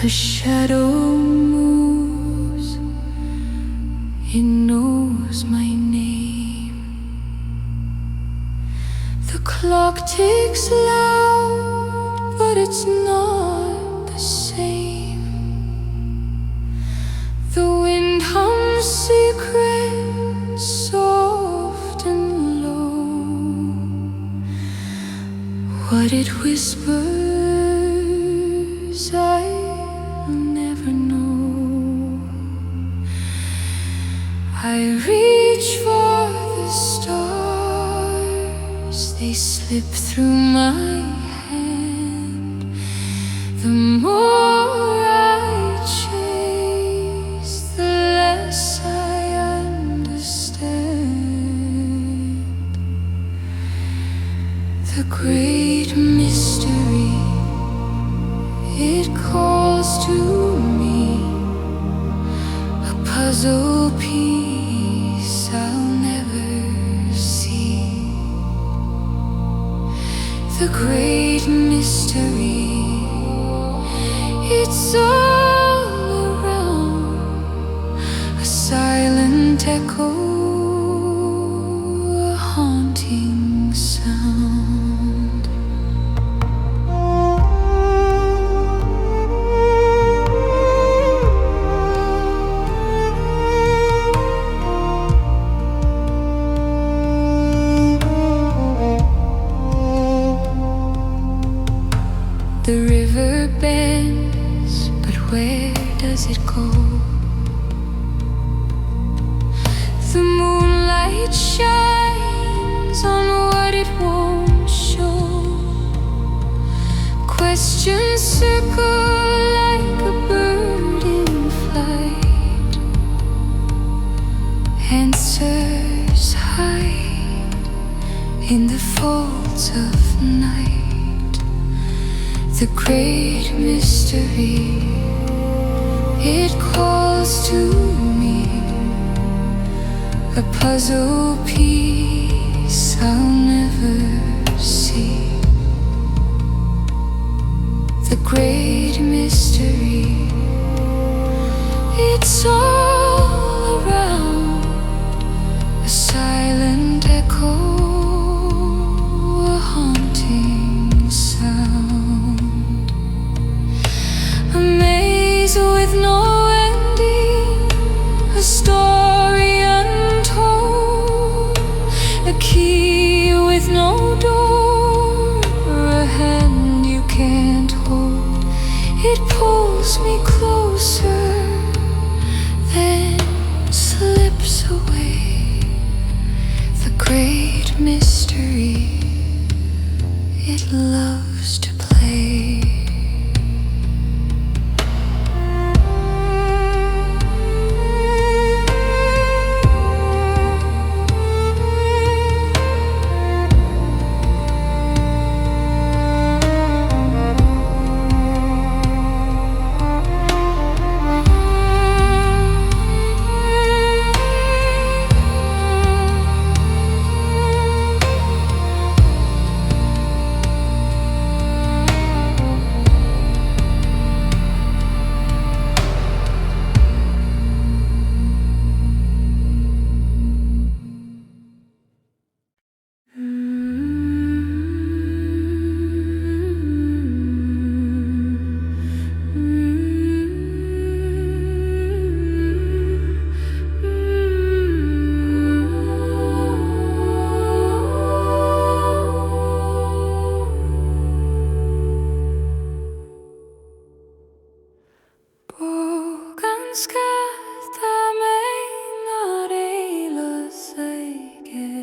The shadow moves, it knows my name. The clock ticks loud, but it's not the same. The wind hums secret, soft and low. What it whispers, I'll never know. I reach for the stars, they slip through my hand. The more I chase, the less I understand. The great mystery, it calls to me, a puzzle piece I'll never see. The great mystery, it's all around, a silent echo, a haunting sound. The river bends, but where does it go? The moonlight shines on what it won't show. Questions circle like a bird in flight. Answers hide in the folds of night. The great mystery, it calls to me, a puzzle piece I'll never see. The great mystery, it's all around, a silent echo, a haunting sound. A maze with no ending, a story untold, a key with no door, a hand you can't hold. It pulls me closer, then slips away. The great mystery, it loves to play. Bogann scáth mearbhaill eolas aige.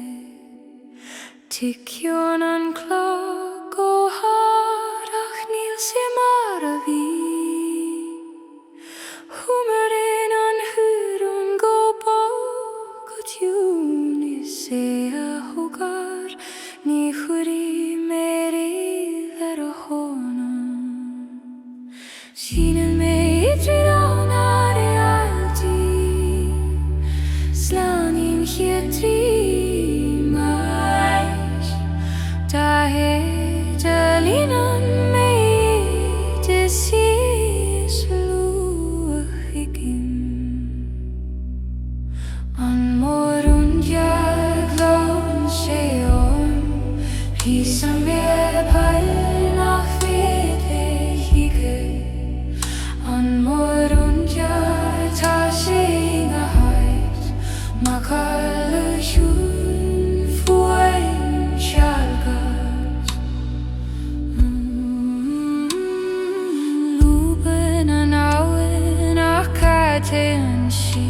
Tickíonn clog ach níl sé mearbhaill. Humarann thuigim go ciúin is é a chogar, ní chuirfidh mearbhaill ar a Síneann réaltaí, Sleamhnaíonn chéad sí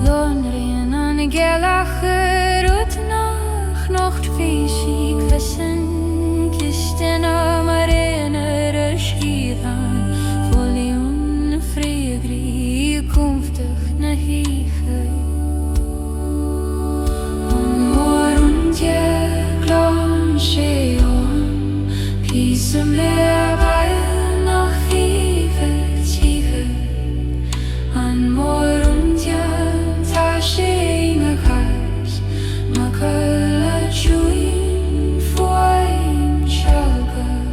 Lon réalann Gaelachar ut nach nocht físí Cvesan kistin mar réanar Síneann Foliún fríagrí cúmftach na híche An mór-rúndiamhair Glaonn Píosa mearbhaill nach An mór-rúndiamhair tá sé na cás Macail chuín foiim chogar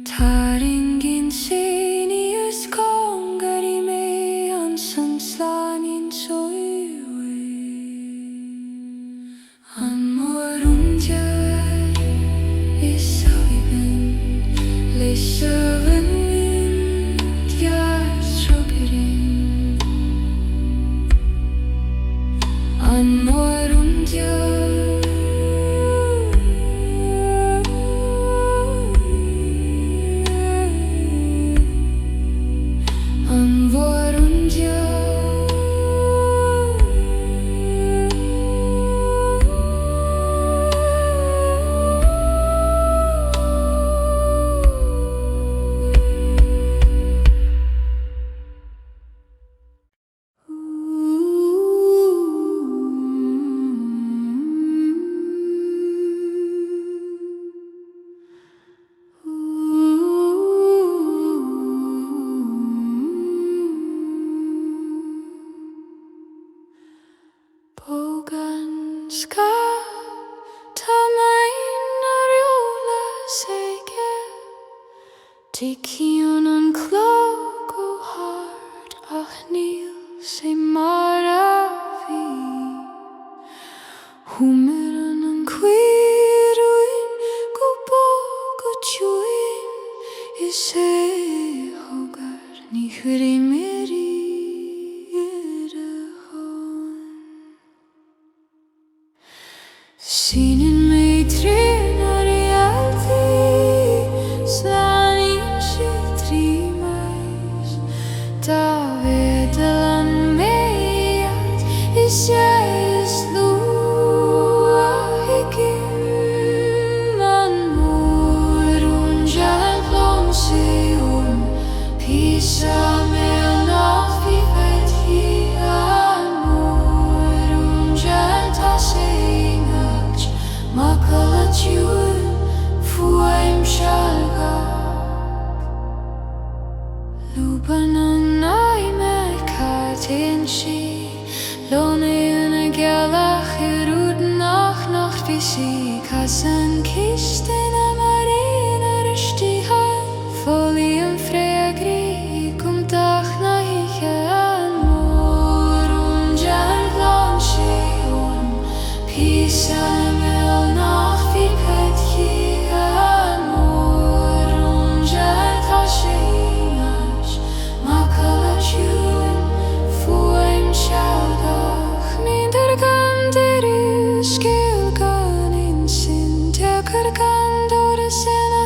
Taringin Síneann congari me an Sleamhnaíonn An mór-rúndiamhair is thuigim leis bhfuin deas chogarin An mór-rúndiamhair Bogann scáth eolas aige Tickíonn an clog ó hard ach níl sé mearbhaill Humarann an rúin go bog go ciúin is chogar ní chuirfidh mhéad Síneann mé trína réaltaí Sleamhnaíonn siad riamh dá bhéadal an mhéad is siad thuigim an mór-rúndiamhair Glaonn Píosa mhéad nach bhfeicfead an mór-rúndiamhair tá sé Macail ciúin foiim chogar Lúban an aige cátaíonn sí Leanann Gaelachar ut nach bhísí Casan kistin mar réanar Foliún fríagrí cúmftach na híche An mór-rúndiamhair Glaonn Píosa Síneann